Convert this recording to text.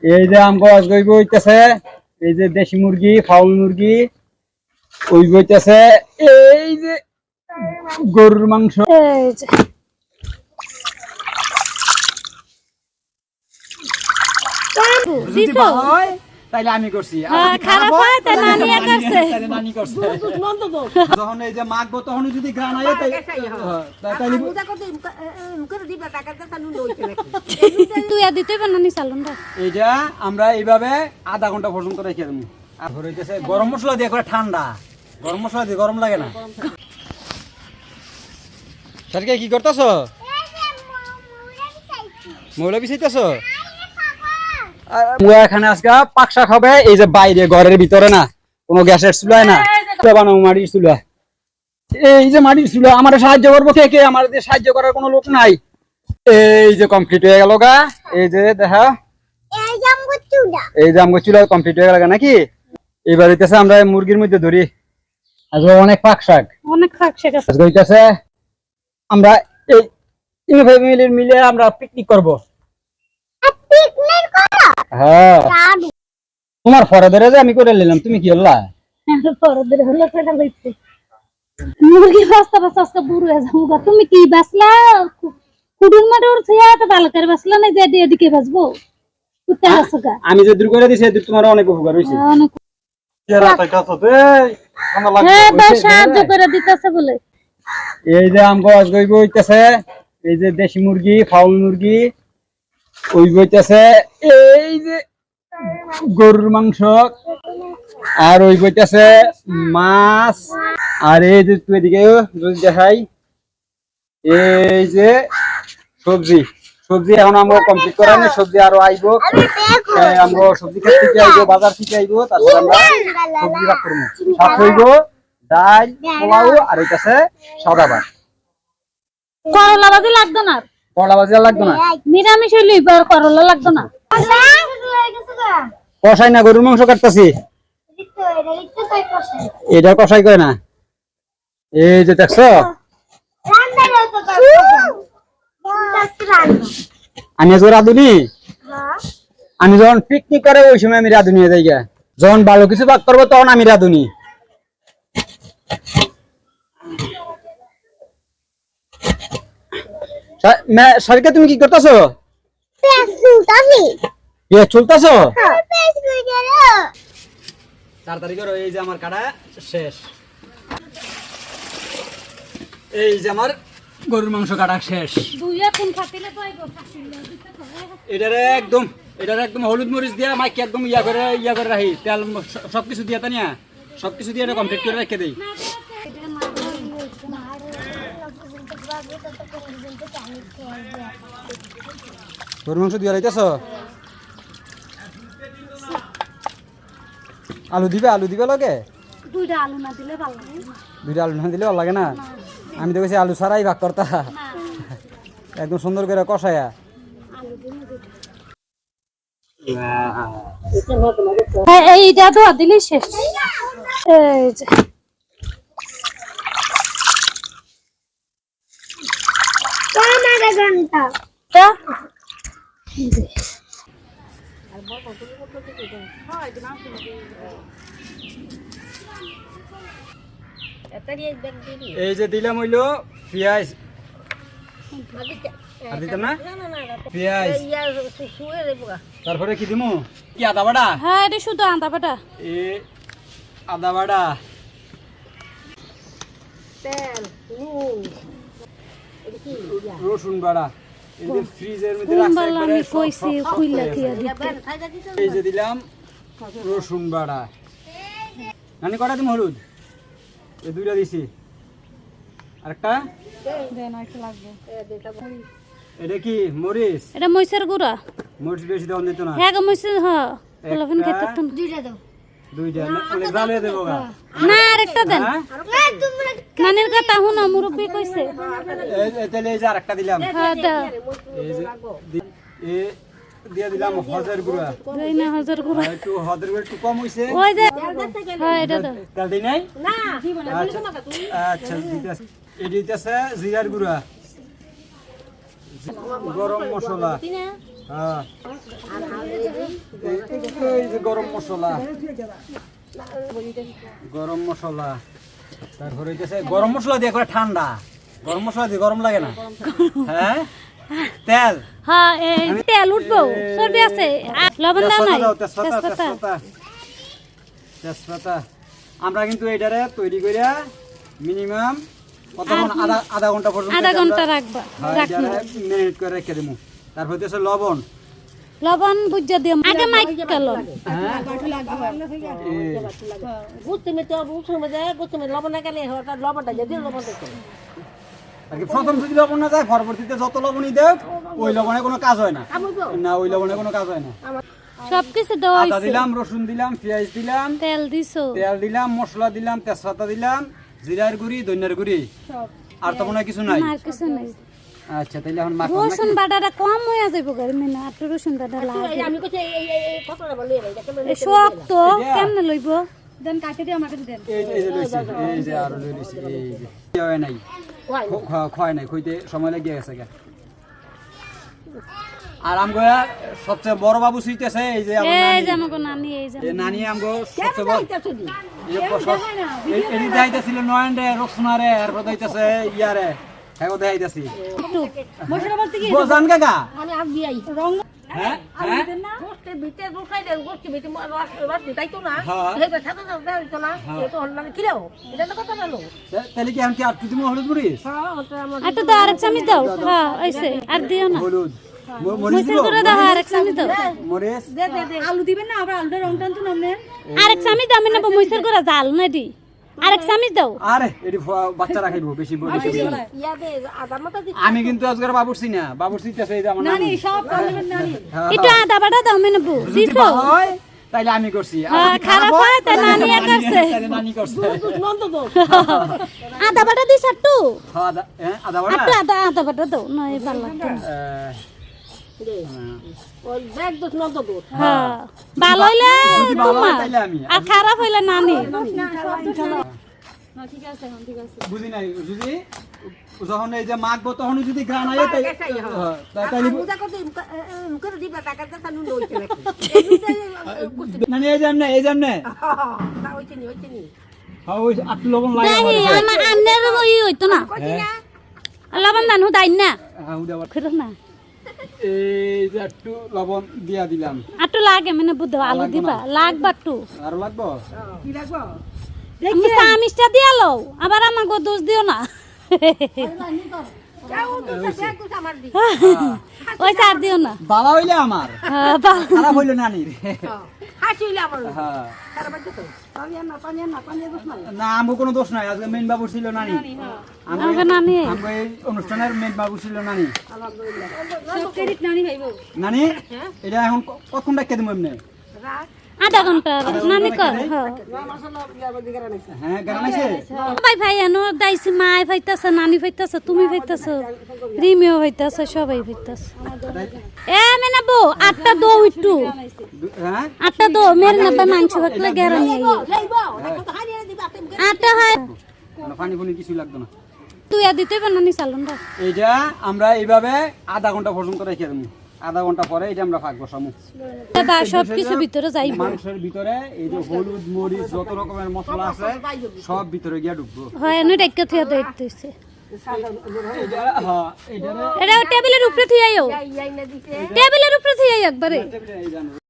এই যে আমগো আজকে হইতেছে এই যে দেশি মুরগি ফাউল মুরগি ওই হইতেছে এই যে গরুর মাংস এই যে যদি ভালো হয় তাইলে আমি করছি আর যদি খারাপ হয় তাহলে নানি করছে তাইলে নানি করছে যখন এই যে মাখবো তখন যদি গ্রান হয় তাইলে তুই আর দিতে পার নানি চালুনটা এইটা আমরা এইভাবে আধা ঘন্টা পর্যন্ত রেখে দেবো আর হইতেছে গরম মশলা দিয়ে করে ঠান্ডা গরম মশলা দিয়ে গরম লাগে না সারকে কি করতেছো মৌলা বিছাইতেছো এখানে আজকে পাক শাক হবে এই যে বাইরে ঘরের ভিতরে না কোনো গ্যাসের চুলায় না বানাবো মাটির চুলা এই যে মাটির চুলা আমার সাহায্য করবো কে কে আমার সাহায্য করার কোনো লোক নাই এই যে কমপ্লিট হয়ে গেল গা এই যে দেখা এই যে আমগো চুলা কমপ্লিট হয়ে গেল নাকি এবার হইতেছে আমরা মুরগির মধ্যে ধরি আজকে অনেক পাক শাক আছে আজকে হইতেছে আমরা এই তিন ফ্যামিলি মিলে আমরা পিকনিক করবো হ্যাঁ তোমার ফরাদের যে আমি করে নিলাম তুমি কি হল্লা মুরগি বাস্তা বাস্তা বুড়ো হয়ে যাবো তুমি কি বাসলা কুডুন মাডুর ছিয়া তো ভালো করে বাসলা না যে এদিকে বাসবো কুত্তা বাসগা আমি যে দূর করে দিছি এদিক তোমার অনেক উপকার হইছে সাহায্য করে দিতেছে বলে এই যে আমগো আজকে হইতেছে এই যে দেশি মুরগি ফাউল মুরগি ওই বইতেছে এই যে গরুর মাংস আর ওই বইতেছে মাছ আর এই যে তুই এদিকে যদি দেখাই এই যে সবজি সবজি এখন আমরা কমপ্লিট করা নেই সবজি আরো আইবো আমরা সবজি ক্ষেত থেকে আইবো বাজার থেকে আইবো তারপর আমরা সবজি রাখ করবো শাক হইবো ডাল পোলাও আর হইতেছে সাদা ভাত করলা ভাজি লাগতো না করলা ভাজি লাগতো না নিরামিষ হইলে করলা লাগতো না কষাই না গরুর মাংস কাটতেছি এটা কষাই করে না এই যে দেখছো আমি আজকে রাঁধুনি আমি যখন পিকনিক করে ওই সময় আমি রাঁধুনি যাই গা যখন ভালো কিছু ভাগ করবো তখন আমি রাঁধুনি সারিকা তুমি কি করতেছো চলতেছো তাড়াতাড়ি করো এই যে আমার কাটা শেষ এই যে আমার গরুর মাংস কাটা শেষ এটারে একদম হলুদ মরিচ দিয়া মাইকে একদম ইয়া করে রাখি তেল সবকিছু দিয়া তানিয়া সবকিছু দিয়ে এটা কমপ্লিট করে রেখে দেই গরুর মাংস দিয়া রাইতেছ আলু দিবে লগে দুইটা আলু না দিলে ভালো লাগে দুইটা আলু না দিলে ভালো লাগে না আমি তো কইছি আলু ছাড়াই ভাগ করতা একদম সুন্দর করে কষায়া এইটা তো দিলে শেষ এই যে ঘন্টা এই যে দিলাম হইলো পেঁয়াজ আর দিতাম না পেঁয়াজ তারপরে কি দিমু কি আদা বাটা হ্যাঁ এটা শুধু আদা বাটা আদা বাটা তেল নুন রসুন বাটা এই যে ফ্রিজের মধ্যে রাখছি একবারে কইছি খুইলা দিয়া দিতে এই যে দিলাম রসুন বাটা নানি কটা দিম হলুদ এই দুইটা দিছি আরেকটা দেন আর কি লাগবে এটা কি মরিচ এটা মরিচের গুঁড়া মরিচ বেশি দাও দিত না হ্যাঁ গো মরিচ হ্যাঁ পোলাফিন খেতে তো দুইটা দাও দুইটা অনেক জালে দেব গা না আরেকটা দেন নানির কথা হুনো মুরব্বি কইছে এই তাহলে এই যে আরেকটা দিলাম হ্যাঁ দাও এই যে দিয়ে দিলাম হজের গুঁড়া দেই না হাজার গুঁড়া একটু হজের গুঁড়া একটু কম হইছে ওই যে হ্যাঁ এটা দাও তেল দিই নাই না আচ্ছা দিতেছে এই দিতেছে জিরার গুঁড়া গরম মশলা হ্যাঁ এই যে গরম মশলা, গরম মশলা, তারপরে হইতেছে গরম মশলা দিয়ে করে ঠান্ডা, গরম মশলা দিয়ে গরম লাগে না। হ্যাঁ, তেল, হ্যাঁ এই তেল উঠবো, চর্বি আছে, আর লবণ দাও নাই, তেজপাতা, তেজপাতা, তেজপাতা। আমরা কিন্তু এটারে তৈরি কইরা মিনিমাম কতক্ষণ, আধা ঘন্টা পর্যন্ত আধা ঘন্টা রাখবা, রাখবো। মিনিট করে রেখে দেবো। তারপর হইতেছে লবণ, লবণ বুঝা দিও, আগে মাইক কালো। গুস্তি তো বুঝছো মধ্যে গুস্তি লবণ না গেলে ওটা লবণটা যদি লবণ দিতে প্রথম যদি লবণ না যায় পরবর্তীতে যত লবণই দেখ ওই লবণে কোনো কাজ হয় না, না ওই লবণে কোনো কাজ হয় না। সবকিছু দেওয়া আদা হইছে, দিলাম, রসুন দিলাম, পেঁয়াজ দিলাম, তেল দিছো, তেল দিলাম, মশলা দিলাম, তেজপাতা দিলাম, জিরার গুঁড়ি, ধনিয়ার গুঁড়ি, আর তো মনে হয় কিছু নাই। আর কিছু নাই। আচ্ছা তাইলে এখন মাখো। রসুন বাটাটা কম হয়ে যাইব গরে মেনা, আর তো রসুন বাটা লাগে। আমি কইছি এই কতটা বলি এই শক্ত কেমনে লইব? দেন কাটি দিও, আমাকে দেন। এই যে লইছি, এই যে আর লইছি, এই যে হয় নাই, খয় নাই, কইতে সময় লাগিয়ে গেছে গা। আর আমগো সবচেয়ে বড় বাবু সুইতেছে এই যে আমার এই নানি। যে আমাকে নানি, এই যে এই নানি আমগো সবচেয়ে বড় এই যাইতেছিল নয়নরে, রক্সনারে, এরপর যাইতেছে ইয়ারে, হ্যাঁ দেখাইতেছি মশলা বলতে কি বোঝান কাকা। আমি আগ দিয়াই রং হ্যাঁ হ্যাঁ গোস্তের ভিতরে রুখাই দেন, গোস্তের ভিতরে রস দিতাই তো না, হ্যাঁ। এইবার সাথে সাথে তো না, এটা হল না কিলো, এটা তো কথা জানো। তাহলে কি আমি কি আর তুই হলুদ মরিচ, হ্যাঁ ওটা আমার আটা দাও, আরেক চামচ দাও। হ্যাঁ এইসে, আর দিও না, হলুদ মরিচ মরিচ দিব, করে দাও, আরেক চামচ দাও। মরিচ দে দে দে আলু দিবেন না, আবার আলুটা রং টান তো নামনে। আরেক চামচ দাও, মানে মরিচের করে জাল না দি, আরেক চামচ দাও। আরে এটি বাচ্চারা খাইব বেশি বেশি বেশি। ইয়া দে আদা মতো দি আমি কিন্তু আজকের বাবুরছি না, বাবুরছিতেছে এই যে আমার নানি। সব প্রবলেম নানি। হ্যাঁ, একটু আদা বাটা দাও, মানে বউ যদি দিছো। ভালো হয় তাইলে আমি করছি, আর হ্যাঁ, যদি খারাপ হয় তাই নানি করছে। তাইলে নানি করছে। নন্দ দো আদা বাটা দিছ একটু, হ্যাঁ, আদা বাটা। একটু আদা বাটা দাও, নয় ভালো লাগবে না। দে ওই ব্যাগ দো নন্দ দো হ্যাঁ, ভালো হইলে যদি ভালো হয় তোমার, তাইলে আমি, আর খারাপ হইলে নানি। বুঝি নাই, যদি যখন এই যে মাখবো তখন যদি গ্রান হয় তাইলে মুদা কত মুকে দিবা টাকা তা নুন হইছে নাকি নানি এই জামনে, এই জামনে না হইছে নি হ্যাঁ ওই আটু লবণ লাগে নাই আমার আন্নের ওই হইতো না, লবণ দান হুদাই না হ্যাঁ উদা খুঁড়ো না, এই যে একটু লবণ দিয়া দিলাম। আটু লাগে মানে বুদ্ধ আলু দিবা, লাগবা একটু। আর লাগবো কি লাগবো আমি চামিচটা দিয়া লও, আবার আমাকে দোষ দিও না। যাও তো ব্যাগ দো আমার দি ওই চার দিও না। বাবা হইলে আমার, হ্যাঁ, খারাপ হইলে নানির। হাসি হইলে আমার হ্যাঁ খারাপ হইছে তো পানি দোস না না আমগো কোনো দোষ নাই, আজকে মেন বাবু ছিল নানি, আমাকে নানি আমগো এই অনুষ্ঠানের মেন বাবু ছিল নানি। সব ক্রেডিট নানি ভাইবো নানি এটা এখন কতক্ষণ রাখতে দেবো এমনি? রাখ আধা ঘন্টা নানি কর। হ্যাঁ মশলা বিয়ার দিকে রাখছে হ্যাঁ গান আছে ভাই ভাই এনো দাইছি, মায় ফাইতাছে, নানি ফাইতাছে, তুমি ফাইতাছো, রিমিও ফাইতাছে, সবাই ফাইতাছে। এ মেনা বউ আটটা দো একটু, হ্যাঁ আটটা দো মেরে না ভাই মাংস ভাতলে গেরা নিয়ে লাইবো কত হারিয়ে দিবা তুমি আটটা হয় কোনো পানি ফুনি কিছু লাগতো না। তুই আর দিতেই পার নানি চালুনটা। এইটা আমরা এইভাবে আধা ঘন্টা পর্যন্ত রেখে দেবো, আধা ঘন্টা পরে এটা আমরা ফাঁকবো সামু। বা সব কিছু ভিতরে যাইব। মাংসের ভিতরে এই যে হলুদ মরিচ যত রকমের মশলা আছে সব ভিতরে গিয়ে ঢুকবো। হয় এনে ডাক্কা থিয়া দইতেছে, এইটা হ্যাঁ এইটা এটা টেবিলের উপরে থিয়াইও, ইয়াই না দিছে টেবিলের উপরে থিয়াই একবারে। এই জানো